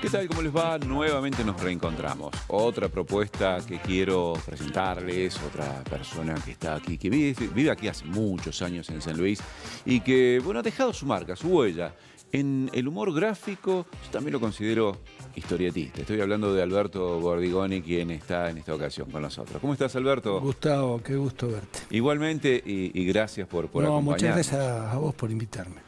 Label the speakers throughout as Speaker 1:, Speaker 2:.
Speaker 1: ¿Qué tal? ¿Cómo les va? Nuevamente nos reencontramos. Otra propuesta que quiero presentarles, otra persona que está aquí, que vive aquí hace muchos años en San Luis y que, bueno, ha dejado su marca, su huella. En el humor gráfico, yo también lo considero historietista. Estoy hablando de Alberto Bordigoni, quien está en esta ocasión con nosotros. ¿Cómo estás, Alberto?
Speaker 2: Gustavo, qué gusto verte.
Speaker 1: Igualmente, y gracias por acompañarnos.
Speaker 2: Muchas gracias a vos por invitarme.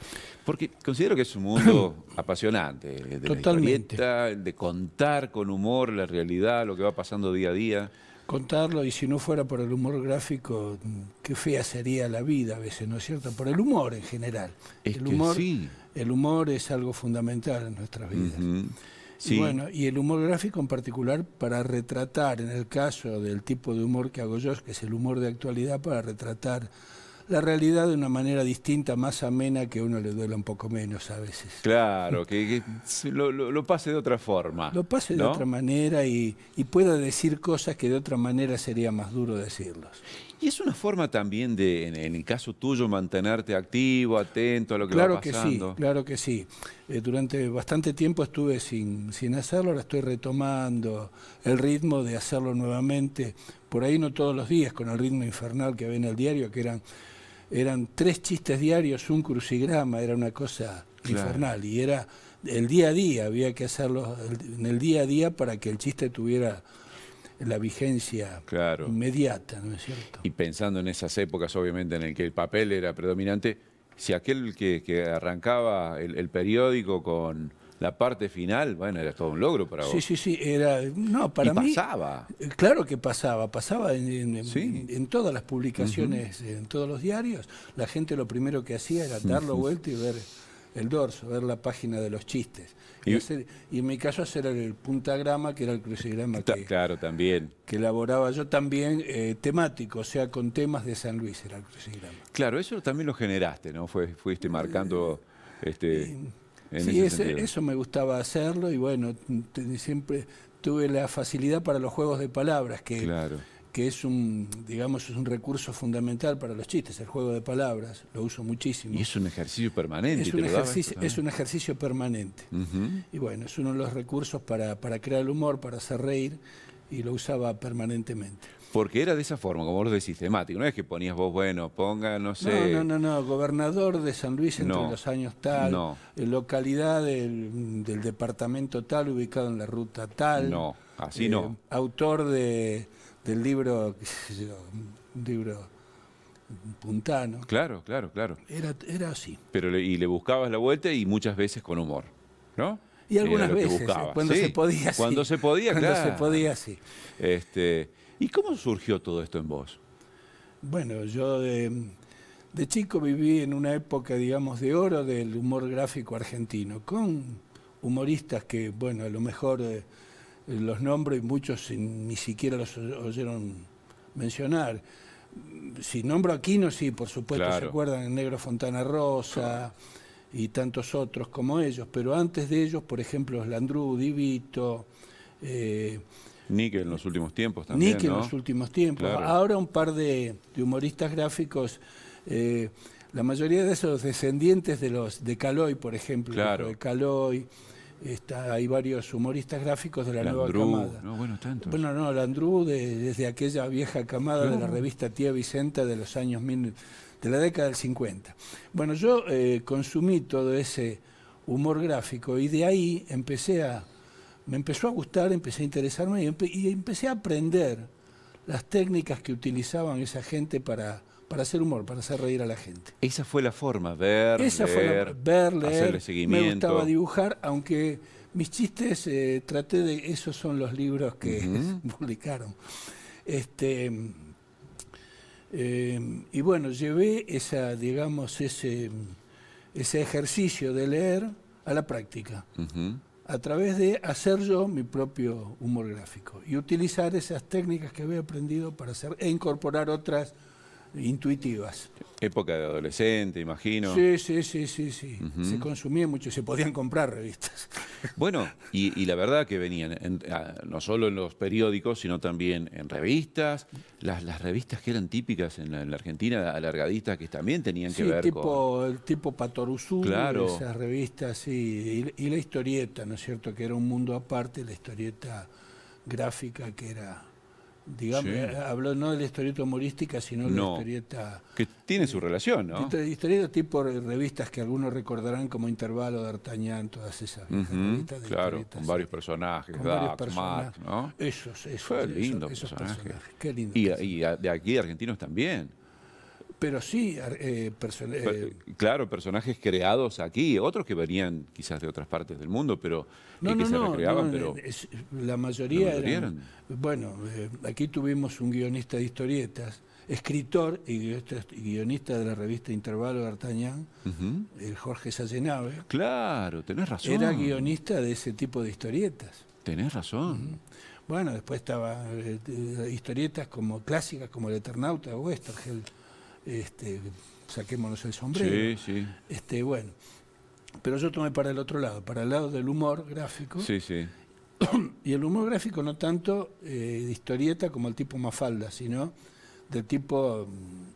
Speaker 1: Porque considero que es un mundo apasionante, de
Speaker 2: Totalmente.
Speaker 1: la historieta, de contar con humor la realidad, lo que va pasando día a día.
Speaker 2: Contarlo, y si no fuera por el humor gráfico, qué fea sería la vida a veces, ¿no es cierto? Por el humor en general. El humor es algo fundamental en nuestras vidas.
Speaker 1: Sí.
Speaker 2: Y bueno, y el humor gráfico en particular para retratar, en el caso del tipo de humor que hago yo, que es el humor de actualidad, para retratar la realidad de una manera distinta, más amena, que a uno le duela un poco menos a veces.
Speaker 1: Claro, que lo pase de otra forma.
Speaker 2: Lo pase de otra manera y pueda decir cosas que de otra manera sería más duro decirlos.
Speaker 1: Y es una forma también de, en el caso tuyo, mantenerte activo, atento a lo que va pasando.
Speaker 2: Claro que sí. Durante bastante tiempo estuve sin hacerlo, ahora estoy retomando el ritmo de hacerlo nuevamente. Por ahí no todos los días, con el ritmo infernal que había en el diario, que eran 3 chistes diarios, un crucigrama, era una cosa infernal. Y era el día a día, había que hacerlo en el día a día para que el chiste tuviera la vigencia inmediata, ¿no es cierto?
Speaker 1: Y pensando en esas épocas, obviamente, en el que el papel era predominante, si aquel que arrancaba el periódico con la parte final, bueno, era todo un logro para vos.
Speaker 2: Sí, era... No, para mí...
Speaker 1: pasaba.
Speaker 2: Claro que pasaba en todas las publicaciones, en todos los diarios. La gente lo primero que hacía era darlo vuelta y ver el dorso, ver la página de los chistes. Y en mi caso hacer el puntagrama, que era el crucigrama que elaboraba yo también, temático, o sea, con temas de San Luis era el crucigrama.
Speaker 1: Claro, eso también lo generaste, ¿no? Fuiste marcando...
Speaker 2: Sí, eso me gustaba hacerlo y bueno, siempre tuve la facilidad para los juegos de palabras, que es digamos, es un recurso fundamental para los chistes, el juego de palabras, lo uso muchísimo.
Speaker 1: Y es un ejercicio permanente.
Speaker 2: Es un ejercicio permanente. Y bueno, es uno de los recursos para crear el humor, para hacer reír, y lo usaba permanentemente.
Speaker 1: Porque era de esa forma, como vos decís, temático. No es que ponías vos, bueno, ponga, no sé...
Speaker 2: No, gobernador de San Luis entre los años tal, localidad del departamento tal, ubicado en la ruta tal.
Speaker 1: No, así no.
Speaker 2: Autor del libro, qué sé yo, un libro puntano.
Speaker 1: Claro.
Speaker 2: Era así.
Speaker 1: Pero le buscabas la vuelta y muchas veces con humor, ¿no?
Speaker 2: Y algunas veces, cuando se podía,
Speaker 1: Cuando se podía,
Speaker 2: Cuando se podía, sí.
Speaker 1: ¿Y cómo surgió todo esto en vos?
Speaker 2: Bueno, yo de chico viví en una época, digamos, de oro del humor gráfico argentino, con humoristas que, bueno, a lo mejor los nombro y muchos ni siquiera los oyeron mencionar. Si nombro a Aquino, sí, por supuesto, se acuerdan, el Negro Fontana Rosa y tantos otros como ellos, pero antes de ellos, por ejemplo, Landru, Divito...
Speaker 1: Nick en los últimos tiempos también,
Speaker 2: en los últimos tiempos. Ahora un par de humoristas gráficos, la mayoría de esos descendientes de Caloi, por ejemplo. De Caloi, hay varios humoristas gráficos de la nueva camada. Landru desde aquella vieja camada de la revista Tía Vicenta de los años de la década del 50. Bueno, yo consumí todo ese humor gráfico y de ahí me empezó a gustar, empecé a interesarme y empecé a aprender las técnicas que utilizaban esa gente para hacer humor, para hacer reír a la gente.
Speaker 1: Esa fue la forma, leer, hacerle seguimiento.
Speaker 2: Me gustaba dibujar, aunque mis chistes, esos son los libros que publicaron. Y bueno, llevé ese ejercicio de leer a la práctica. A través de hacer yo mi propio humor gráfico y utilizar esas técnicas que había aprendido para hacer e incorporar otras intuitivas.
Speaker 1: Época de adolescente, imagino.
Speaker 2: Sí. Se consumía mucho, se podían comprar revistas.
Speaker 1: Bueno, y la verdad que venían no solo en los periódicos, sino también en revistas, las revistas que eran típicas en la Argentina, alargadistas, que también tenían que ver con...
Speaker 2: el tipo Patoruzú,
Speaker 1: claro.
Speaker 2: Esas revistas, sí, y la historieta, ¿no es cierto?, que era un mundo aparte, la historieta gráfica que era... Digamos, sí. Habló no de la historieta humorística, sino de la historieta...
Speaker 1: Que tiene su relación, ¿no?
Speaker 2: Historieta tipo revistas que algunos recordarán como Intervalo, D'Artagnan, todas esas revistas.
Speaker 1: Claro, con varios personajes, Max, ¿no?
Speaker 2: Esos
Speaker 1: fue lindo personajes.
Speaker 2: Qué lindo.
Speaker 1: Y de aquí de argentinos también.
Speaker 2: Pero sí,
Speaker 1: claro, personajes creados aquí, otros que venían quizás de otras partes del mundo, pero que se recreaban, pero
Speaker 2: la mayoría eran. Bueno, aquí tuvimos un guionista de historietas, escritor y guionista de la revista Intervalo, D'Artagnan, el Jorge Sallenave.
Speaker 1: Claro, tenés razón.
Speaker 2: Era guionista de ese tipo de historietas.
Speaker 1: Tenés razón.
Speaker 2: Bueno, después estaba historietas como clásicas como El Eternauta o Westergel. Saquémonos el sombrero.
Speaker 1: Sí.
Speaker 2: Bueno, pero yo tomé para el otro lado, para el lado del humor gráfico.
Speaker 1: Sí.
Speaker 2: Y el humor gráfico no tanto de historieta como el tipo Mafalda, sino del tipo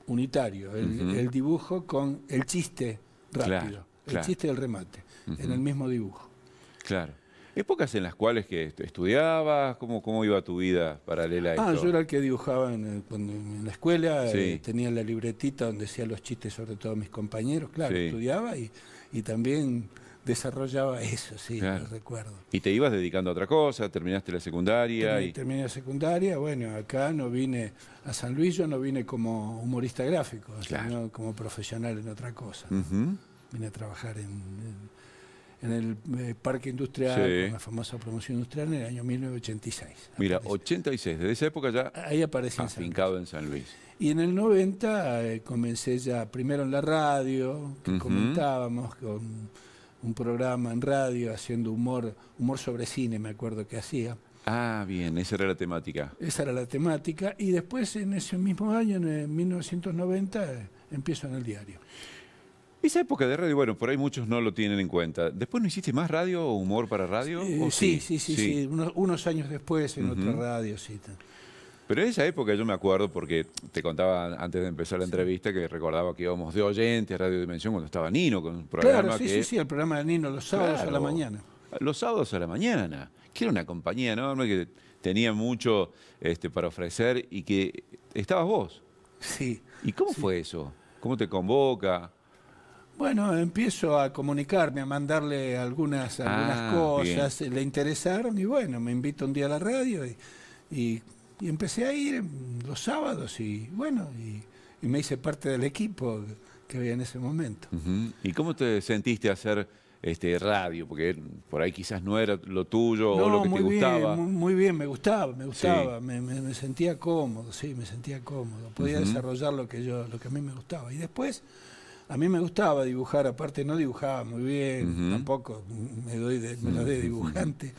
Speaker 2: unitario, el dibujo con el chiste rápido, el chiste del remate, en el mismo dibujo.
Speaker 1: Claro. ¿Épocas en las cuales que estudiabas? ¿Cómo iba tu vida paralela a esto?
Speaker 2: Yo era el que dibujaba en la escuela, tenía la libretita donde hacía los chistes sobre todo mis compañeros, claro, estudiaba y también desarrollaba eso, lo recuerdo.
Speaker 1: ¿Y te ibas dedicando a otra cosa? ¿Terminaste la secundaria?
Speaker 2: Terminé la secundaria, bueno, acá no vine a San Luis, yo no vine como humorista gráfico, sino como profesional en otra cosa. Vine a trabajar en el Parque Industrial, con la famosa promoción industrial, en el año 1986.
Speaker 1: Mira, 86, desde esa época ya
Speaker 2: ahí aparecí
Speaker 1: afincado en San Luis.
Speaker 2: Y en el 90 comencé ya, primero en la radio, que comentábamos, con un programa en radio, haciendo humor sobre cine, me acuerdo que hacía.
Speaker 1: Ah, bien, esa era la temática.
Speaker 2: Esa era la temática, y después en ese mismo año, en 1990, empiezo en el diario.
Speaker 1: Esa época de radio, bueno, por ahí muchos no lo tienen en cuenta. ¿Después no hiciste más radio o humor para radio?
Speaker 2: Sí. Unos años después en otra radio, sí.
Speaker 1: Pero en esa época yo me acuerdo, porque te contaba antes de empezar la entrevista, que recordaba que íbamos de oyente a Radio Dimensión cuando estaba Nino, con un programa
Speaker 2: el programa de Nino los sábados a la mañana.
Speaker 1: Los sábados a la mañana, que era una compañía enorme que tenía mucho para ofrecer y que estabas vos.
Speaker 2: Sí.
Speaker 1: ¿Y cómo fue eso? ¿Cómo te convoca?
Speaker 2: Bueno, empiezo a comunicarme, a mandarle algunas cosas, le interesaron y bueno, me invito un día a la radio y empecé a ir los sábados y bueno, y me hice parte del equipo que había en ese momento.
Speaker 1: ¿Y cómo te sentiste hacer radio? Porque por ahí quizás no era lo tuyo o lo que te gustaba.
Speaker 2: Muy bien, me gustaba, me sentía cómodo, me sentía cómodo, podía desarrollar lo que a mí me gustaba. Y después... A mí me gustaba dibujar, aparte no dibujaba muy bien, tampoco me lo de dibujante,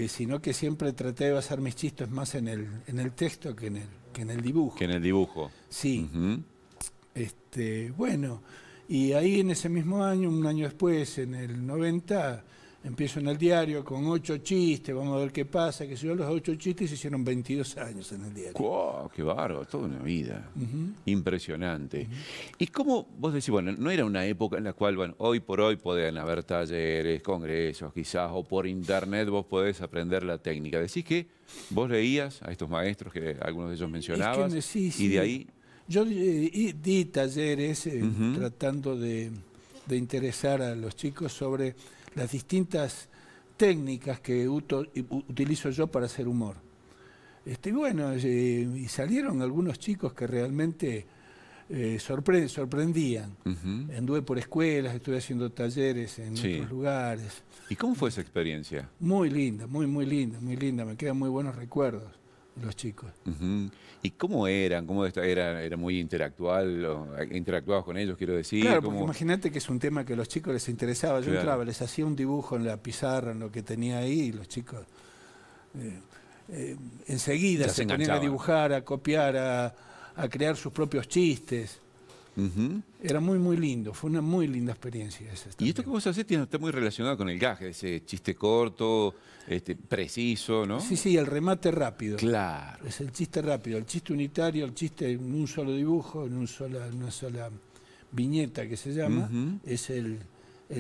Speaker 2: sino que siempre traté de basar mis chistes más en el texto que en el dibujo.
Speaker 1: Que en el dibujo.
Speaker 2: Sí. Bueno, y ahí en ese mismo año, un año después, en el 90, empiezo en el diario con 8 chistes, vamos a ver qué pasa, que si yo los 8 chistes se hicieron 22 años en el diario.
Speaker 1: ¡Wow! ¡Qué bárbaro! Toda una vida. Impresionante. Y cómo vos decís, bueno, no era una época en la cual, bueno, hoy por hoy podían haber talleres, congresos quizás, o por internet vos podés aprender la técnica. Decís que vos leías a estos maestros que algunos de ellos mencionabas, y de ahí...
Speaker 2: Yo di talleres tratando de interesar a los chicos sobre las distintas técnicas que utilizo yo para hacer humor. Y salieron algunos chicos que realmente sorprendían. Anduve por escuelas, estuve haciendo talleres en otros lugares.
Speaker 1: ¿Y cómo fue esa experiencia?
Speaker 2: Muy linda, muy linda. Me quedan muy buenos recuerdos de los chicos.
Speaker 1: ¿Y cómo eran? ¿Cómo era muy interactuabas con ellos, quiero decir?
Speaker 2: Claro, porque imagínate que es un tema que a los chicos les interesaba. Yo entraba, les hacía un dibujo en la pizarra, en lo que tenía ahí, y los chicos enseguida se ponían a dibujar, a copiar, a crear sus propios chistes. Era muy, muy lindo, fue una muy linda experiencia esa.
Speaker 1: Y esto que vos hacés está muy relacionado con el gag, ese chiste corto, preciso, ¿no?
Speaker 2: Sí, sí, el remate rápido.
Speaker 1: Claro.
Speaker 2: Es el chiste rápido, el chiste unitario, el chiste en un solo dibujo, en una sola viñeta que se llama, es el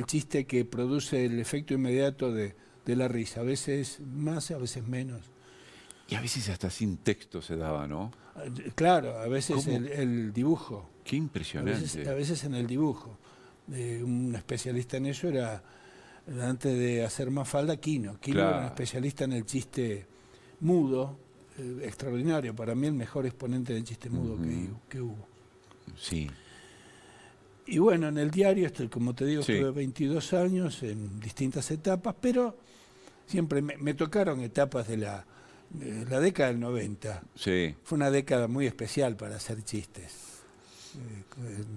Speaker 2: chiste que produce el efecto inmediato de la risa. A veces más, a veces menos.
Speaker 1: Y a veces hasta sin texto se daba, ¿no?
Speaker 2: Claro, a veces el dibujo.
Speaker 1: Qué impresionante.
Speaker 2: A veces en el dibujo. Un especialista en eso era, antes de hacer Mafalda, Quino. Quino era un especialista en el chiste mudo, extraordinario. Para mí el mejor exponente del chiste mudo que hubo.
Speaker 1: Sí.
Speaker 2: Y bueno, en el diario, como te digo, estuve 22 años en distintas etapas, pero siempre me tocaron etapas de la década del 90.
Speaker 1: Sí.
Speaker 2: Fue una década muy especial para hacer chistes.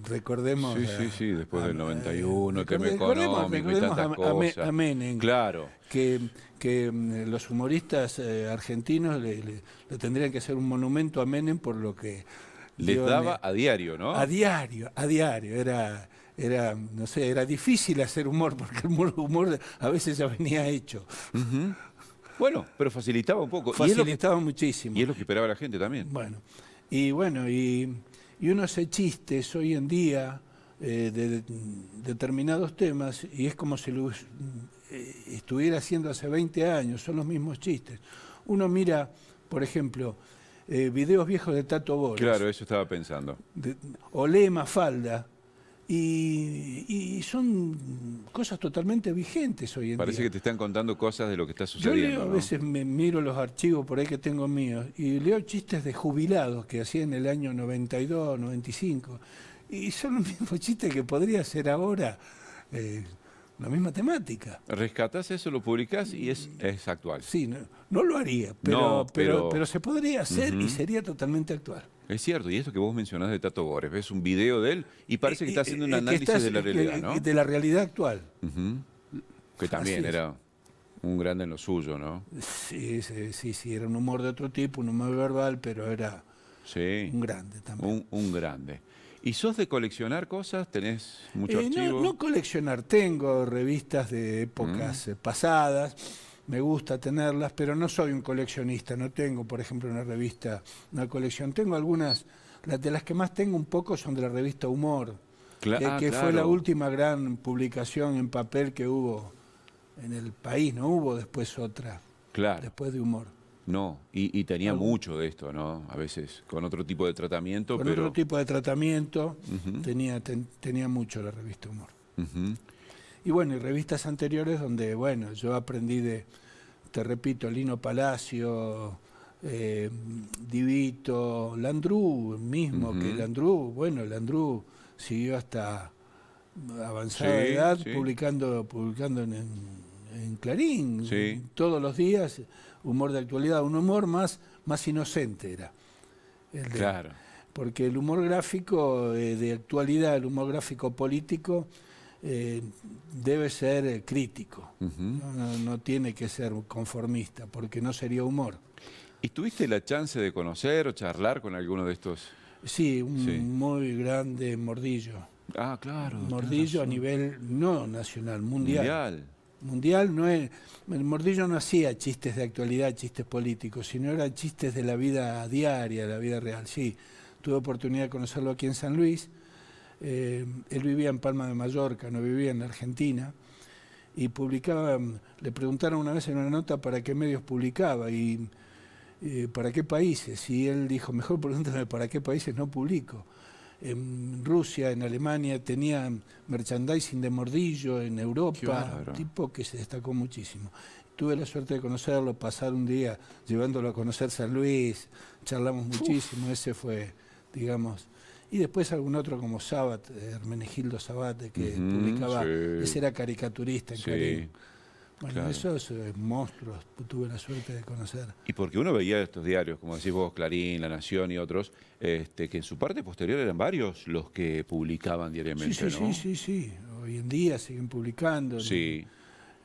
Speaker 2: Recordemos...
Speaker 1: Sí, después del 91, tema económico y tantas cosas.
Speaker 2: A Menem.
Speaker 1: Claro.
Speaker 2: Que los humoristas argentinos le tendrían que hacer un monumento a Menem por lo que...
Speaker 1: Les daba a diario, ¿no?
Speaker 2: A diario. Era, no sé, era difícil hacer humor, porque el humor a veces ya venía hecho.
Speaker 1: Bueno, pero facilitaba un poco.
Speaker 2: Facilitaba muchísimo.
Speaker 1: Y es lo que esperaba la gente también.
Speaker 2: Bueno, y uno hace chistes hoy en día de determinados temas y es como si lo estuviera haciendo hace 20 años, son los mismos chistes. Uno mira, por ejemplo, videos viejos de Tato Bores.
Speaker 1: Claro, eso estaba pensando.
Speaker 2: O lee Mafalda. Y son cosas totalmente vigentes hoy en día.
Speaker 1: Parece que te están contando cosas de lo que está sucediendo.
Speaker 2: Yo leo, a veces me miro los archivos por ahí que tengo míos y leo chistes de jubilados que hacía en el año 92, 95. Y son los mismos chistes que podría hacer ahora la misma temática.
Speaker 1: Rescatás eso, lo publicás y es actual.
Speaker 2: Sí, no lo haría, pero se podría hacer y sería totalmente actual.
Speaker 1: Es cierto, y esto que vos mencionás de Tato Bores, ves un video de él y parece que está haciendo un análisis de la realidad, ¿no?
Speaker 2: De la realidad actual.
Speaker 1: Que también era un grande en lo suyo, ¿no?
Speaker 2: Sí, era un humor de otro tipo, un humor verbal, pero era un grande también.
Speaker 1: Un grande. ¿Y sos de coleccionar cosas? ¿Tenés mucho archivo?
Speaker 2: No coleccionar, tengo revistas de épocas pasadas. Me gusta tenerlas, pero no soy un coleccionista. No tengo, por ejemplo, una colección. Tengo algunas, de las que más tengo un poco son de la revista Humor, que fue la última gran publicación en papel que hubo en el país. No hubo después otra, después de Humor.
Speaker 1: No, y tenía mucho de esto, ¿no? A veces con otro tipo de tratamiento.
Speaker 2: Con otro tipo de tratamiento tenía mucho la revista Humor. Y bueno, y revistas anteriores donde, bueno, yo aprendí te repito, Lino Palacio, Divito, Landru mismo, que Landru siguió hasta avanzada edad publicando en Clarín, todos los días, humor de actualidad, un humor más inocente era.
Speaker 1: Claro.
Speaker 2: Porque el humor gráfico de actualidad, el humor gráfico político, debe ser crítico, no tiene que ser conformista, porque no sería humor.
Speaker 1: ¿Y tuviste la chance de conocer o charlar con alguno de estos?
Speaker 2: Sí, muy grande Mordillo.
Speaker 1: Ah, claro.
Speaker 2: Mordillo a nivel no nacional, mundial. Mundial no es. El Mordillo no hacía chistes de actualidad, chistes políticos, sino eran chistes de la vida diaria, de la vida real. Sí, tuve oportunidad de conocerlo aquí en San Luis. Él vivía en Palma de Mallorca, no vivía en Argentina, y publicaba, le preguntaron una vez en una nota para qué medios publicaba y para qué países, y él dijo, mejor pregúntame para qué países no publico. En Rusia, en Alemania, tenía merchandising de Mordillo, en Europa, tipo que se destacó muchísimo. Tuve la suerte de conocerlo, pasar un día llevándolo a conocer San Luis, charlamos muchísimo, ese fue, digamos... Y después algún otro como Sabat, Hermenegildo Sabat, que publicaba, ese era caricaturista en Clarín. Bueno, esos monstruos tuve la suerte de conocer.
Speaker 1: Y porque uno veía estos diarios, como decís vos, Clarín, La Nación y otros, que en su parte posterior eran varios los que publicaban diariamente, ¿no?
Speaker 2: Sí. Hoy en día siguen publicando.
Speaker 1: Sí.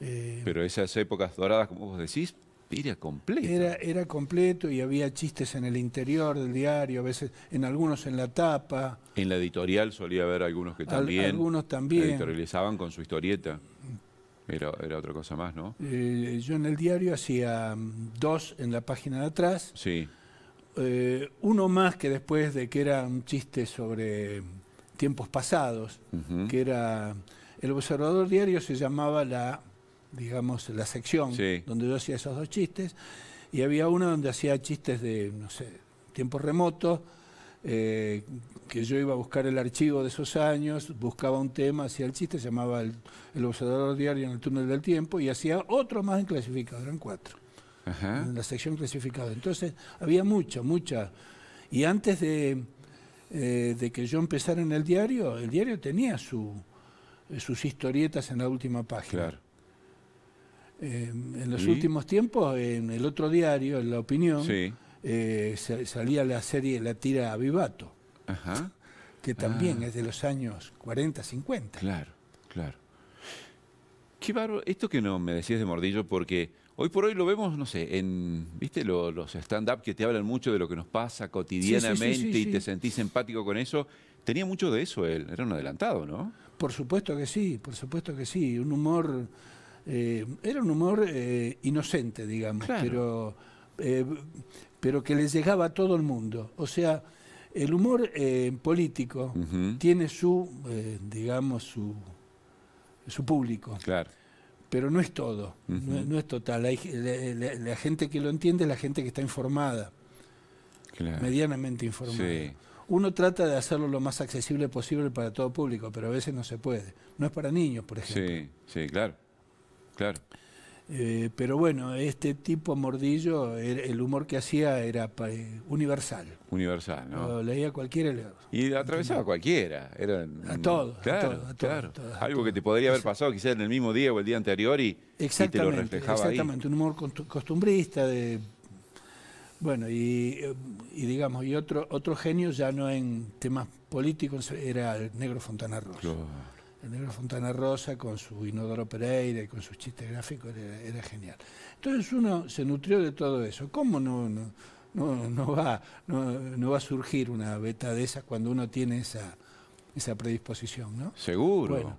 Speaker 1: Pero esas épocas doradas, como vos decís, Era completo.
Speaker 2: Era completo y había chistes en el interior del diario, a veces algunos en la tapa.
Speaker 1: En la editorial solía haber algunos que también,
Speaker 2: algunos también
Speaker 1: editorializaban con su historieta. Era otra cosa más, ¿no?
Speaker 2: Yo en el diario hacía 2 en la página de atrás.
Speaker 1: Sí.
Speaker 2: Uno más que después de que era un chiste sobre tiempos pasados, que era... El Observador Diario se llamaba la sección donde yo hacía esos 2 chistes, y había uno donde hacía chistes de, no sé, tiempos remotos, que yo iba a buscar el archivo de esos años, buscaba un tema, hacía el chiste, se llamaba el Observador Diario en el túnel del tiempo, y hacía otro más en clasificado, eran 4, en la sección clasificado. Entonces había mucha. Y antes de que yo empezara en el diario tenía sus historietas en la última página. Claro. En los últimos tiempos, en el otro diario, en La Opinión, salía la serie La Tira a Vivato, que también es de los años 40, 50.
Speaker 1: Claro. Qué bárbaro, esto que no me decías de Mordillo, porque hoy por hoy lo vemos, no sé, ¿viste los stand-up que te hablan mucho de lo que nos pasa cotidianamente y te sentís empático con eso? Tenía mucho de eso él, era un adelantado, ¿no?
Speaker 2: Por supuesto que sí, un humor... era un humor inocente, digamos, claro. pero que le llegaba a todo el mundo. O sea, el humor político tiene su público, claro. Pero no es todo, no es total. La gente que lo entiende es la gente que está informada, claro. Medianamente informada. Sí. Uno trata de hacerlo lo más accesible posible para todo público, pero a veces no se puede. No es para niños, por ejemplo.
Speaker 1: Sí, claro.
Speaker 2: Pero bueno, este tipo Mordillo, el humor que hacía era universal.
Speaker 1: Universal, ¿no?
Speaker 2: Lo leía cualquiera.
Speaker 1: Y atravesaba a cualquiera.
Speaker 2: A todos.
Speaker 1: Claro. Algo que te podría haber pasado quizás en el mismo día o el día anterior y te lo reflejaba
Speaker 2: exactamente, ahí. Un humor costumbrista. Bueno, y digamos, y otro genio ya no en temas políticos era el Negro Fontana Rosa. Claro. El Negro Fontana Rosa con su Inodoro Pereira y con sus chistes gráficos era genial. Entonces uno se nutrió de todo eso. ¿Cómo no va a surgir una beta de esas cuando uno tiene esa predisposición, ¿no?
Speaker 1: Seguro.
Speaker 2: Bueno,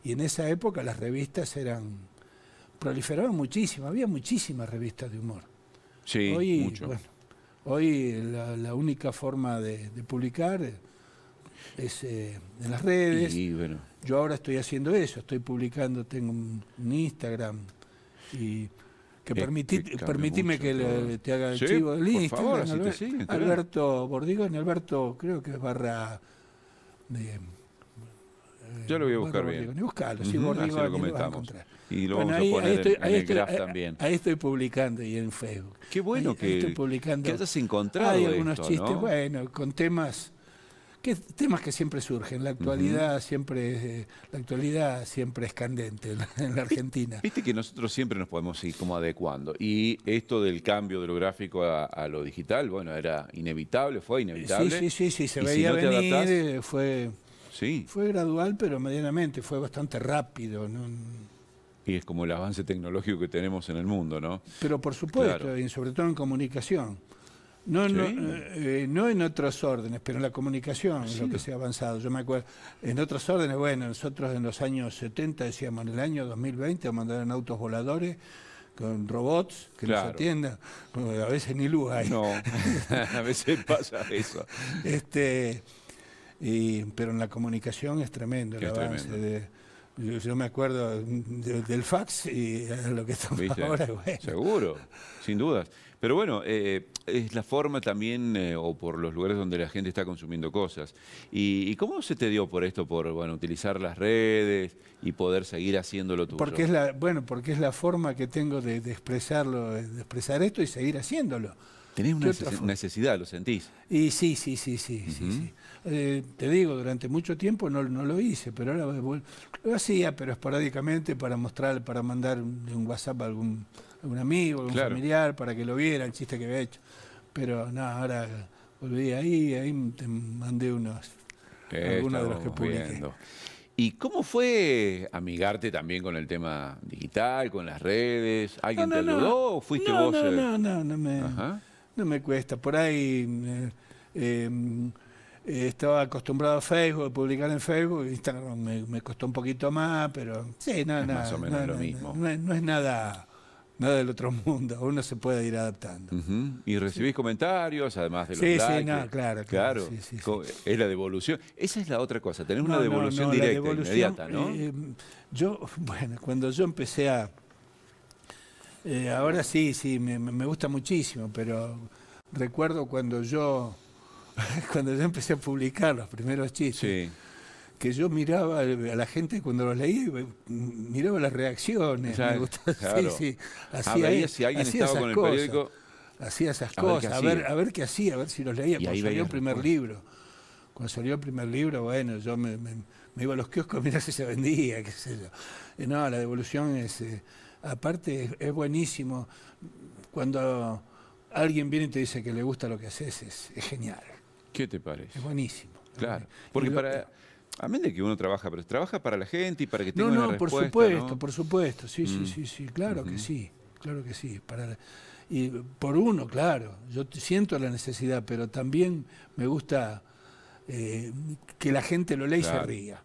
Speaker 2: y en esa época las revistas proliferaban muchísimo, había muchísimas revistas de humor.
Speaker 1: Sí,
Speaker 2: hoy,
Speaker 1: mucho.
Speaker 2: Bueno, hoy la única forma de publicar es en las redes.
Speaker 1: Y, bueno.
Speaker 2: Yo ahora estoy haciendo eso, estoy publicando, tengo un Instagram y que permitime que te haga el chivo del Instagram.
Speaker 1: Por favor,
Speaker 2: Alberto Bordigón, Alberto creo que es barra
Speaker 1: yo lo voy a buscar bien.
Speaker 2: Buscalo, sí, Bordigón,
Speaker 1: así lo comentamos. Y lo vamos a
Speaker 2: poner
Speaker 1: en el graph también.
Speaker 2: Ahí estoy publicando y en Facebook.
Speaker 1: Qué bueno
Speaker 2: que estoy publicando.
Speaker 1: Que hayas encontrado
Speaker 2: hay algunos chistes,
Speaker 1: ¿no?
Speaker 2: Bueno, con temas que siempre surgen. La actualidad siempre es candente en la Argentina.
Speaker 1: Viste que nosotros siempre nos podemos ir como adecuando. Y esto del cambio de lo gráfico a lo digital, bueno, era inevitable, fue inevitable.
Speaker 2: Sí, se veía venir, fue gradual, pero medianamente, fue bastante rápido, ¿no?
Speaker 1: Y es como el avance tecnológico que tenemos en el mundo, ¿no?
Speaker 2: Pero por supuesto, claro. Y sobre todo en comunicación. No en otros órdenes, pero en la comunicación es lo que se ha avanzado. Yo me acuerdo, en otros órdenes, bueno, nosotros en los años 70 decíamos, en el año 2020 mandaron autos voladores con robots que nos atiendan. A veces ni luz hay.
Speaker 1: No, a veces pasa eso.
Speaker 2: Pero en la comunicación es tremendo el avance. Yo me acuerdo del fax y lo que estamos ahora. Bueno.
Speaker 1: Seguro, sin dudas. Pero bueno, es la forma también, o por los lugares donde la gente está consumiendo cosas. ¿Y cómo se te dio por esto, por utilizar las redes y poder seguir haciéndolo tuyo?
Speaker 2: Porque es la forma que tengo de expresarlo, de expresar esto y seguir haciéndolo.
Speaker 1: ¿Tenés una necesidad, lo sentís?
Speaker 2: Y sí. Te digo, durante mucho tiempo no lo hice, pero ahora lo hacía, pero esporádicamente para mandar un WhatsApp a algún amigo, algún familiar, para que lo viera, el chiste que había hecho. Pero no, ahora volví ahí te mandé algunos de los que publiqué.
Speaker 1: ¿Y cómo fue amigarte también con el tema digital, con las redes? ¿Alguien te ayudó o fuiste vos?
Speaker 2: No me cuesta. Por ahí estaba acostumbrado a Facebook, a publicar en Facebook. Instagram me costó un poquito más, pero sí,
Speaker 1: más o menos lo mismo.
Speaker 2: No es nada del otro mundo. Uno se puede ir adaptando.
Speaker 1: ¿Y recibís comentarios, además de los likes?
Speaker 2: Sí, no, claro.
Speaker 1: Sí. Es la devolución. Esa es la otra cosa. Tenés una devolución directa, inmediata, ¿no?
Speaker 2: Cuando yo empecé a... ahora sí, me gusta muchísimo, pero recuerdo cuando yo empecé a publicar los primeros chistes, que yo miraba a la gente cuando los leía, miraba las reacciones. Me gustaba,
Speaker 1: Hacía, si alguien estaba con el periódico,
Speaker 2: hacía esas cosas, a ver qué hacía, a ver si los leía. Cuando salió el primer libro, bueno, yo me iba a los kioscos a mirar si se vendía, qué sé yo. No, la devolución es... aparte es buenísimo. Cuando alguien viene y te dice que le gusta lo que haces, es genial.
Speaker 1: ¿Qué te parece?
Speaker 2: Es buenísimo.
Speaker 1: Claro, porque a menos de que uno trabaja, pero trabaja para la gente y para que tenga una respuesta.
Speaker 2: Por supuesto, sí, claro que sí, y por uno, claro, yo siento la necesidad, pero también me gusta que la gente lo lea y se ría.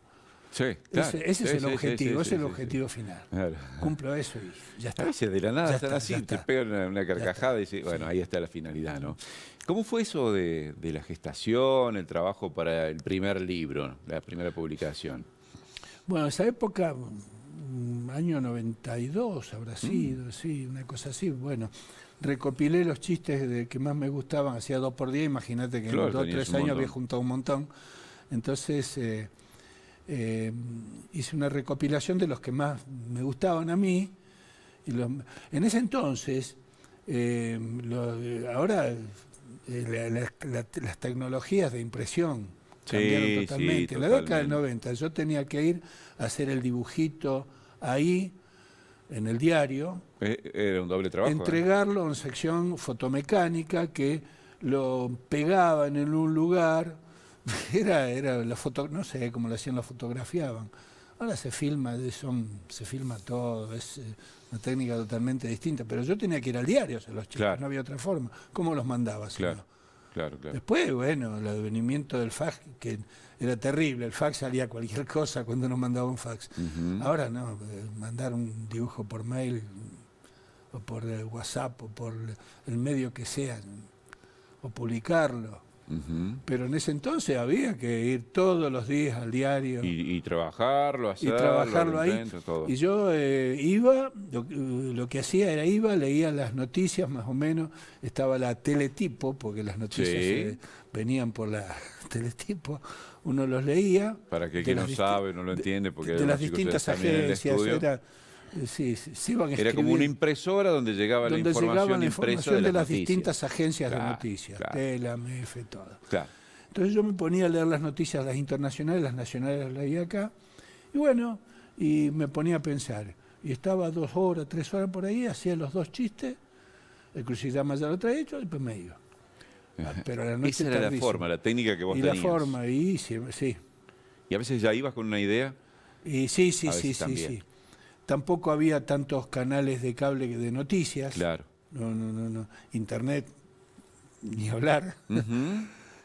Speaker 1: Sí, claro.
Speaker 2: Ese es el objetivo, ese es el objetivo final. Claro. Cumplo eso y ya está.
Speaker 1: A veces de la nada están así, te pegan una carcajada y dices, bueno, ahí está la finalidad, ¿no? ¿Cómo fue eso de la gestación, el trabajo para el primer libro, la primera publicación?
Speaker 2: Bueno, esa época, año 92 habrá sido, sí, una cosa así. Bueno, recopilé los chistes que más me gustaban, hacía 2 por día, imagínate que en 2 o 3 años había juntado un montón. Entonces... hice una recopilación de los que más me gustaban a mí. En ese entonces, ahora las tecnologías de impresión cambiaron totalmente. En la década del 90 yo tenía que ir a hacer el dibujito ahí, en el diario.
Speaker 1: Era un doble trabajo.
Speaker 2: Entregarlo en sección fotomecánica, que lo pegaban en un lugar. Era la foto, no sé cómo lo hacían, lo fotografiaban. Ahora se filma todo, es una técnica totalmente distinta. Pero yo tenía que ir al diario a hacer los chistes, no había otra forma. ¿Cómo los mandaba?
Speaker 1: Claro.
Speaker 2: Después, bueno, el advenimiento del fax, que era terrible. El fax salía cualquier cosa cuando nos mandaba un fax. Ahora no, mandar un dibujo por mail, o por WhatsApp, o por el medio que sea, o publicarlo. Pero en ese entonces había que ir todos los días al diario
Speaker 1: y trabajarlo, hacerlo,
Speaker 2: y trabajarlo ahí.
Speaker 1: Todo.
Speaker 2: Y yo iba, lo que hacía era leía las noticias más o menos, estaba la teletipo, porque las noticias venían por la teletipo, uno los leía.
Speaker 1: Para que quien no sabe, no lo entiende, porque
Speaker 2: de las distintas agencias,
Speaker 1: era como una impresora donde llegaba la información
Speaker 2: de las distintas agencias de noticias, Tela, MF, todo. Entonces yo me ponía a leer las noticias, las internacionales, las nacionales las leía acá, y bueno, y me ponía a pensar. Y estaba 2 horas, 3 horas por ahí, hacía los 2 chistes, el crucigrama ya lo traía hecho, y después me iba. Pero a la noche
Speaker 1: esa era la forma, la técnica que vos
Speaker 2: tenías. Y la forma, sí.
Speaker 1: ¿Y a veces ya ibas con una idea?
Speaker 2: Y sí. Tampoco había tantos canales de cable de noticias.
Speaker 1: Claro.
Speaker 2: No. Internet, ni hablar.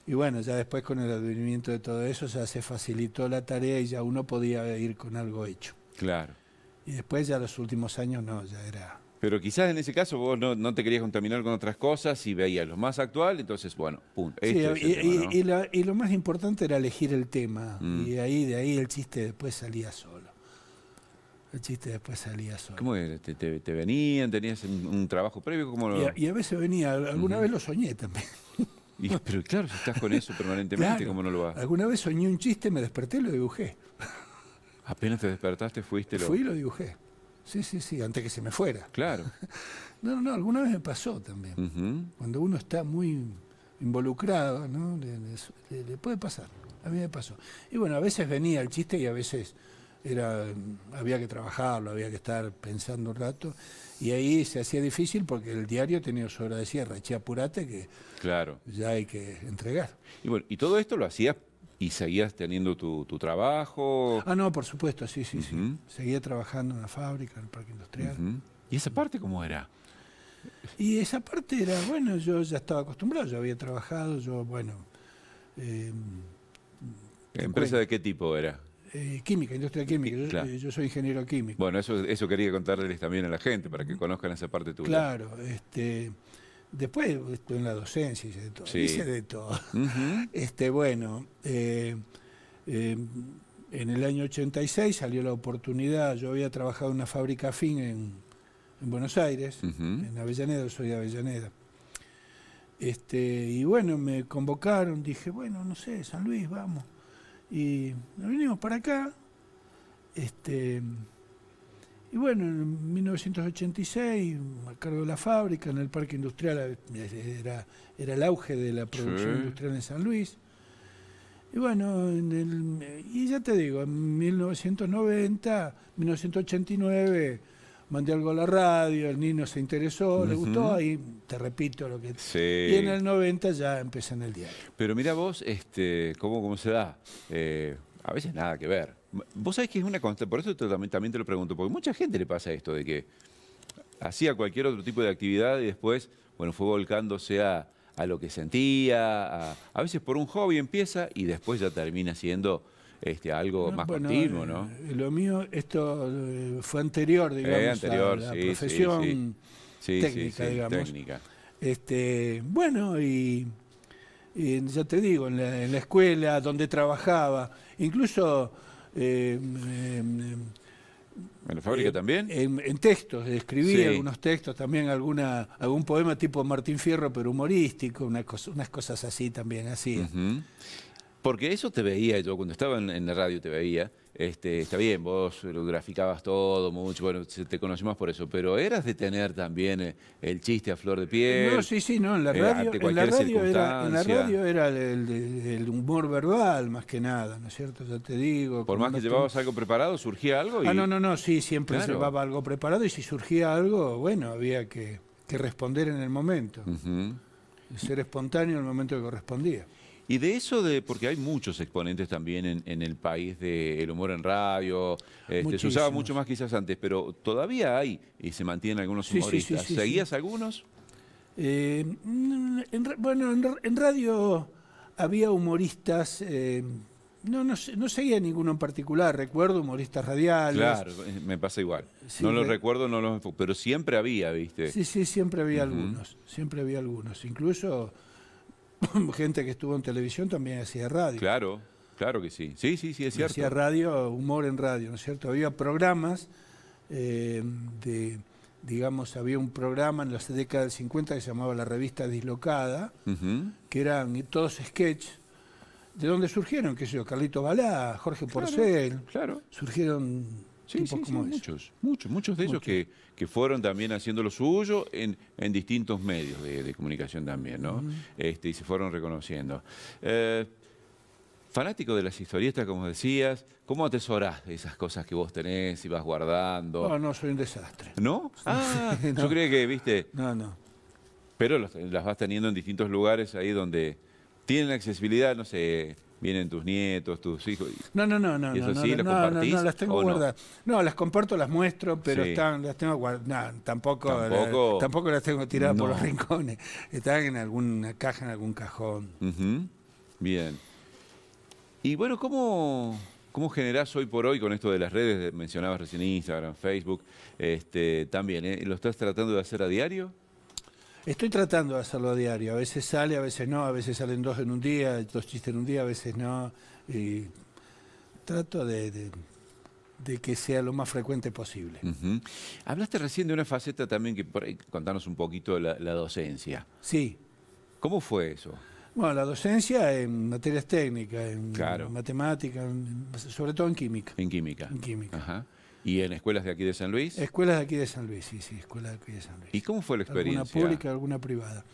Speaker 2: Y bueno, ya después con el advenimiento de todo eso ya se facilitó la tarea y ya uno podía ir con algo hecho.
Speaker 1: Claro.
Speaker 2: Y después ya los últimos años no, ya era...
Speaker 1: Pero quizás en ese caso vos no te querías contaminar con otras cosas y veías lo más actual, entonces, bueno, pum.
Speaker 2: Y lo más importante era elegir el tema. Y de ahí el chiste después salía solo.
Speaker 1: ¿Cómo era? ¿Te venían? ¿Tenías un trabajo previo?
Speaker 2: Y a veces venía, alguna vez lo soñé también.
Speaker 1: Pero claro, si estás con eso permanentemente, ¿cómo no lo vas?
Speaker 2: Alguna vez soñé un chiste, me desperté y lo dibujé.
Speaker 1: Apenas te despertaste,
Speaker 2: Fui y lo dibujé. Sí, antes que se me fuera.
Speaker 1: Claro.
Speaker 2: No, alguna vez me pasó también. Cuando uno está muy involucrado, ¿no? Le puede pasar. A mí me pasó. Y bueno, a veces venía el chiste y a veces había que trabajarlo, había que estar pensando un rato. Y ahí se hacía difícil porque el diario tenía su hora de cierre. Che, apurate que ya hay que entregar.
Speaker 1: Y bueno, y todo esto lo hacías ¿Y seguías teniendo tu trabajo?
Speaker 2: Ah, no, por supuesto, sí. Seguía trabajando en la fábrica, en el parque industrial.
Speaker 1: ¿Y esa parte cómo era?
Speaker 2: Y esa parte era, bueno, yo ya estaba acostumbrado, yo había trabajado,
Speaker 1: ¿Empresa de qué tipo era?
Speaker 2: Química, industria química.
Speaker 1: Claro.
Speaker 2: Yo soy ingeniero químico.
Speaker 1: Bueno, eso quería contarles también a la gente, para que conozcan esa parte tuya.
Speaker 2: Claro, después estuve en la docencia, hice de todo.
Speaker 1: Sí.
Speaker 2: Hice de todo. En el año 86 salió la oportunidad, yo había trabajado en una fábrica afín en Buenos Aires, en Avellaneda, soy de Avellaneda. Y bueno, me convocaron, dije, bueno, no sé, San Luis, vamos. Y nos vinimos para acá. Y bueno, en 1986, a cargo de la fábrica, en el parque industrial, era el auge de la producción industrial en San Luis. Y bueno, y ya te digo, en 1990, 1989, mandé algo a la radio, el niño se interesó, le gustó, ahí te repito lo que...
Speaker 1: Sí.
Speaker 2: Y en el 90 ya empecé en el diario.
Speaker 1: Pero mira vos, ¿cómo se da? A veces nada que ver. Vos sabés que es una constante, por eso también te lo pregunto, porque mucha gente le pasa esto de que hacía cualquier otro tipo de actividad y después, bueno, fue volcándose a lo que sentía, a veces por un hobby empieza y después ya termina siendo algo más continuo, ¿no?
Speaker 2: Lo mío, esto fue anterior, digamos, a la profesión técnica, digamos.
Speaker 1: Técnica.
Speaker 2: Bueno, y ya te digo, en la escuela donde trabajaba, incluso...
Speaker 1: ¿En la fábrica también?
Speaker 2: En textos, escribí algunos textos, también algún poema tipo Martín Fierro, pero humorístico, unas cosas así también, así.
Speaker 1: Porque eso te veía yo, cuando estaba en la radio te veía, está bien, vos lo graficabas todo mucho, bueno, te conocí más por eso, pero eras de tener también el chiste a flor de piel.
Speaker 2: No, sí, no, en la radio era el humor verbal más que nada, ¿no es cierto? Ya te digo.
Speaker 1: Por más que llevabas algo preparado, ¿surgía algo?
Speaker 2: No, sí, siempre llevaba algo preparado y si surgía algo, bueno, había que responder en el momento. Ser espontáneo en el momento que correspondía.
Speaker 1: Y de eso, porque hay muchos exponentes también en el país del humor en radio, se usaba mucho más quizás antes, pero todavía hay y se mantienen algunos humoristas. ¿Seguías algunos?
Speaker 2: Bueno, en radio había humoristas, no seguía ninguno en particular, recuerdo humoristas radiales.
Speaker 1: Claro, me pasa igual. Sí, no los recuerdo, pero siempre había, ¿viste?
Speaker 2: Sí, siempre había algunos, incluso... gente que estuvo en televisión también hacía radio.
Speaker 1: Claro que sí. Sí, es cierto.
Speaker 2: Hacía radio, humor en radio, ¿no es cierto? Había programas, digamos, había un programa en las décadas del 50 que se llamaba La Revista Dislocada, que eran todos sketch, de donde surgieron, qué sé yo, Carlito Balá, Jorge Porcel, surgieron...
Speaker 1: Muchos de ellos que fueron también haciendo lo suyo en distintos medios de comunicación también, ¿no? Y se fueron reconociendo. Fanático de las historietas, como decías, ¿cómo atesorás esas cosas que vos tenés y vas guardando?
Speaker 2: No, soy un desastre.
Speaker 1: ¿No? No. Yo creía que, viste...
Speaker 2: No.
Speaker 1: Pero las vas teniendo en distintos lugares ahí donde tienen accesibilidad, no sé... Vienen tus nietos, tus hijos.
Speaker 2: No.
Speaker 1: ¿Y eso sí, las compartís?
Speaker 2: No, las tengo guardadas. No, las comparto, las muestro, pero las tengo guardadas. Tampoco las tengo tiradas por los rincones. Están en alguna caja, en algún cajón.
Speaker 1: Bien. Y bueno, ¿cómo generás hoy por hoy con esto de las redes? Mencionabas recién Instagram, Facebook. También, ¿lo estás tratando de hacer a diario?
Speaker 2: Estoy tratando de hacerlo a diario. A veces sale, a veces no. A veces salen 2 en un día, 2 chistes en un día, a veces no. Y trato de que sea lo más frecuente posible.
Speaker 1: Hablaste recién de una faceta también que por ahí contanos un poquito la
Speaker 2: docencia. Sí.
Speaker 1: ¿Cómo fue eso?
Speaker 2: Bueno, la docencia en materias técnicas, en matemáticas, sobre todo en química.
Speaker 1: En química.
Speaker 2: Ajá.
Speaker 1: ¿Y en escuelas de aquí de San Luis?
Speaker 2: Escuelas de aquí de San Luis, sí, escuelas de aquí de San Luis.
Speaker 1: ¿Y cómo fue la experiencia?
Speaker 2: Alguna pública, alguna privada.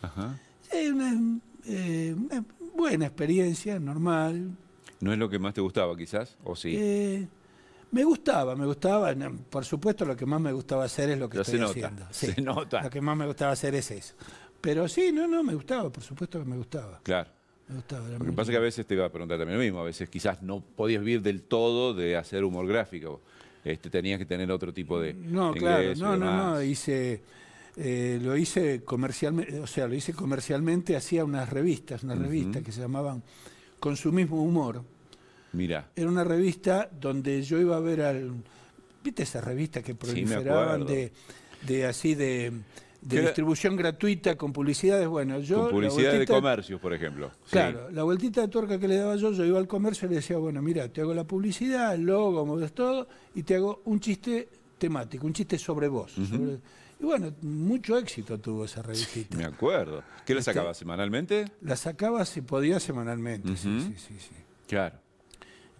Speaker 2: Una buena experiencia, normal.
Speaker 1: ¿No es lo que más te gustaba quizás, o sí?
Speaker 2: Me gustaba. Por supuesto, lo que más me gustaba hacer es lo que estoy haciendo. Sí,
Speaker 1: se nota.
Speaker 2: Lo que más me gustaba hacer es eso. Pero sí, me gustaba, por supuesto que me gustaba.
Speaker 1: Claro.
Speaker 2: Me gustaba.
Speaker 1: Lo que pasa es que a veces te iba a preguntar también lo mismo, a veces quizás no podías vivir del todo de hacer humor gráfico. Tenías que tener otro tipo de
Speaker 2: No, claro, no, lo hice comercialmente, o sea, lo hice comercialmente, hacía unas revistas que se llamaban Consumismo Humor.
Speaker 1: Mira.
Speaker 2: Era una revista donde yo iba a ver ¿viste esa revista que proliferaban de distribución gratuita con publicidades? Bueno, yo...
Speaker 1: Con publicidad de comercios, por ejemplo.
Speaker 2: Claro, sí. La vueltita de tuerca que le daba yo iba al comercio y le decía, bueno, mira, te hago la publicidad, el logo, mueves todo, y te hago un chiste temático, un chiste sobre vos. Y bueno, mucho éxito tuvo esa revistita.
Speaker 1: Me acuerdo. ¿Qué la sacabas semanalmente?
Speaker 2: La sacaba si podía semanalmente, sí.
Speaker 1: Claro.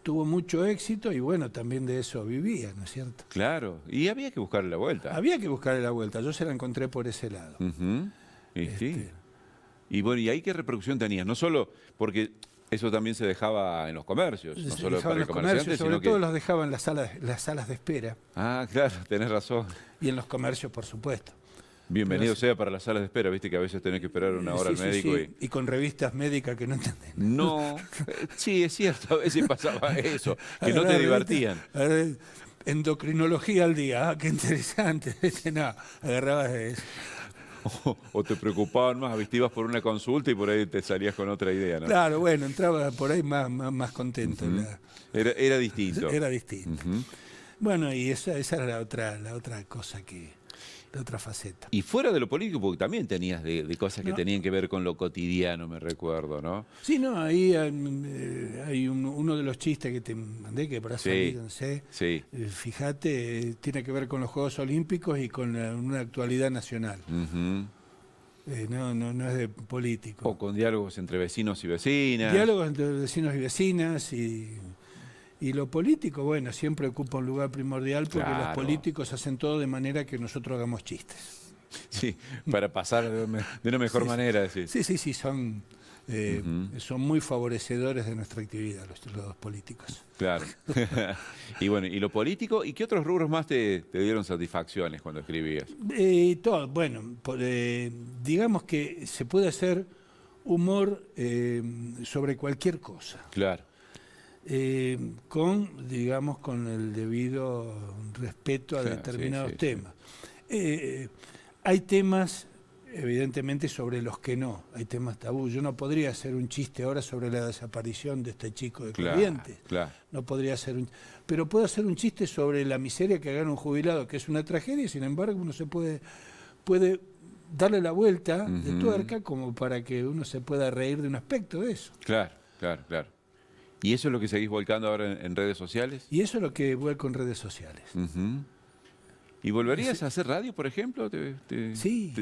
Speaker 2: Tuvo mucho éxito y bueno, también de eso vivía, ¿no es cierto?
Speaker 1: Claro, y había que buscarle la vuelta.
Speaker 2: Había que buscarle la vuelta, yo se la encontré por ese lado.
Speaker 1: Sí. Y bueno, ¿y ahí qué repercusión tenías? No solo porque eso también se dejaba en los comercios, no solo para el comerciante,
Speaker 2: sobre todo los dejaba en las salas de espera.
Speaker 1: Ah, claro, tenés razón.
Speaker 2: Y en los comercios, por supuesto.
Speaker 1: Bienvenido sea para las salas de espera, viste que a veces tenés que esperar una hora al médico.
Speaker 2: Y con revistas médicas que no entendés.
Speaker 1: No, sí, es cierto, a veces pasaba eso, que no te divertían.
Speaker 2: Endocrinología al día, qué interesante. No, agarrabas eso.
Speaker 1: O te preocupaban más, viste, ibas por una consulta y por ahí te salías con otra idea, ¿no?
Speaker 2: Claro, bueno, entraba por ahí más contento.
Speaker 1: Era distinto.
Speaker 2: Era distinto. Bueno, y esa era la otra cosa la otra faceta.
Speaker 1: Y fuera de lo político, porque también tenías de cosas que tenían que ver con lo cotidiano, me recuerdo, ¿no?
Speaker 2: Sí, no, ahí hay uno de los chistes que te mandé, que por ahí no sé.
Speaker 1: Sí.
Speaker 2: Fíjate, tiene que ver con los Juegos Olímpicos y con una actualidad nacional. No es de político.
Speaker 1: O con diálogos entre vecinos y vecinas.
Speaker 2: Diálogos entre vecinos y vecinas y lo político, bueno, siempre ocupa un lugar primordial porque los políticos hacen todo de manera que nosotros hagamos chistes.
Speaker 1: Sí, para pasar de una mejor manera.
Speaker 2: Sí, son muy favorecedores de nuestra actividad los políticos.
Speaker 1: Claro. Y bueno, ¿y lo político? ¿Y qué otros rubros más te dieron satisfacciones cuando escribías?
Speaker 2: Todo, bueno, digamos que se puede hacer humor sobre cualquier cosa.
Speaker 1: Claro.
Speaker 2: Con el debido respeto a determinados temas. Hay temas, evidentemente, sobre los que no, hay temas tabú. Yo no podría hacer un chiste ahora sobre la desaparición de este chico de Corrientes.
Speaker 1: Claro.
Speaker 2: No podría hacer pero puedo hacer un chiste sobre la miseria que gana un jubilado, que es una tragedia, y sin embargo uno se puede darle la vuelta de tuerca como para que uno se pueda reír de un aspecto de eso.
Speaker 1: Claro. ¿Y eso es lo que seguís volcando ahora en redes sociales?
Speaker 2: Y eso es lo que vuelco en redes sociales.
Speaker 1: ¿Y volverías a hacer radio, por ejemplo?
Speaker 2: Sí.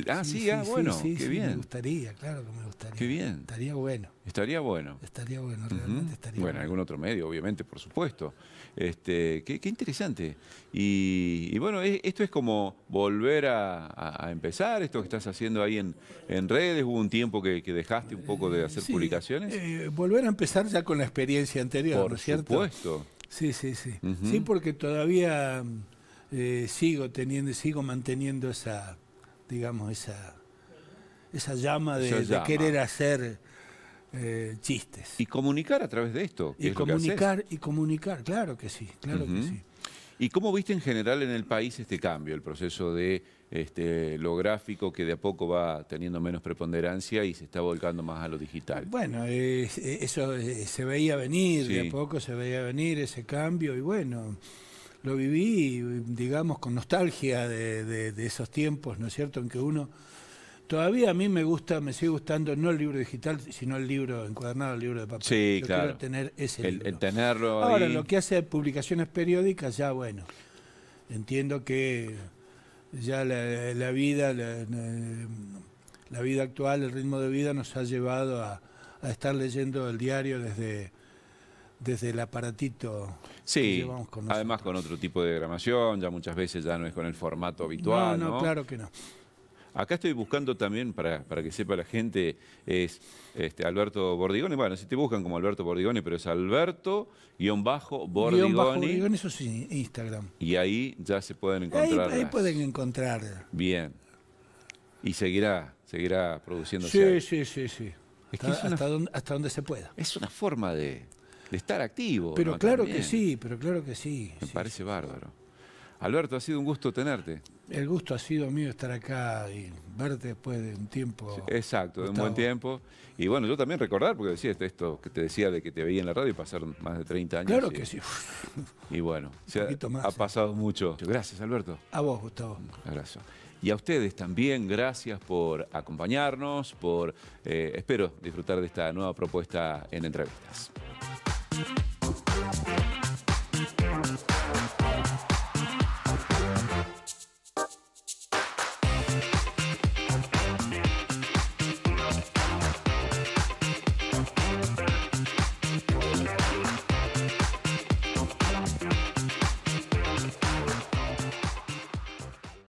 Speaker 1: Bueno, qué bien.
Speaker 2: Me gustaría, claro que me gustaría.
Speaker 1: Qué bien.
Speaker 2: Estaría bueno.
Speaker 1: Estaría bueno.
Speaker 2: Realmente estaría bueno.
Speaker 1: Bueno, algún otro medio, obviamente, por supuesto. Qué interesante. Y bueno, esto es como volver a empezar, esto que estás haciendo ahí en redes. ¿Hubo un tiempo que dejaste un poco de hacer publicaciones?
Speaker 2: Volver a empezar ya con la experiencia anterior, ¿no es cierto?
Speaker 1: Por supuesto.
Speaker 2: Sí. Sí, porque todavía sigo manteniendo esa llama de querer hacer chistes.
Speaker 1: Y comunicar a través de esto.
Speaker 2: Y comunicar, claro que sí,
Speaker 1: ¿Y cómo viste en general en el país este cambio, el proceso de lo gráfico que de a poco va teniendo menos preponderancia y se está volcando más a lo digital?
Speaker 2: Bueno, eso se veía venir, de a poco se veía venir ese cambio y bueno, lo viví, digamos, con nostalgia de esos tiempos, ¿no es cierto?, en que uno... Todavía a mí me sigue gustando no el libro digital, sino el libro encuadernado, el libro de papel.
Speaker 1: Sí,
Speaker 2: Yo
Speaker 1: claro.
Speaker 2: quiero tener ese libro.
Speaker 1: El tenerlo
Speaker 2: ahora,
Speaker 1: ahí.
Speaker 2: lo que hace publicaciones periódicas, ya bueno, entiendo que ya la vida actual, el ritmo de vida nos ha llevado a estar leyendo el diario desde el aparatito que llevamos con nosotros.
Speaker 1: Además con otro tipo de diagramación, ya muchas veces ya no es con el formato habitual.
Speaker 2: No, claro que no.
Speaker 1: Acá estoy buscando también, para que sepa la gente, es Alberto Bordigoni. Bueno, si te buscan como Alberto Bordigoni, pero es Alberto_Bordigoni.
Speaker 2: Eso sí, Instagram.
Speaker 1: Y ahí ya se pueden encontrar.
Speaker 2: Ahí pueden encontrar.
Speaker 1: Bien. Y seguirá produciéndose.
Speaker 2: Sí. hasta donde se pueda.
Speaker 1: Es una forma de estar activo.
Speaker 2: Pero
Speaker 1: ¿no?
Speaker 2: claro
Speaker 1: También.
Speaker 2: que sí, pero claro que sí.
Speaker 1: Me parece bárbaro. Alberto, ha sido un gusto tenerte.
Speaker 2: El gusto ha sido mío estar acá y verte después de un tiempo.
Speaker 1: Sí, exacto, de un buen tiempo. Y bueno, yo también recordar, porque decía esto que te decía de que te veía en la radio y pasaron más de 30 años.
Speaker 2: Claro que sí.
Speaker 1: Y bueno, ha pasado mucho. Gracias, Alberto.
Speaker 2: A vos, Gustavo.
Speaker 1: Un abrazo. Y a ustedes también, gracias por acompañarnos, espero disfrutar de esta nueva propuesta en Entrevistas.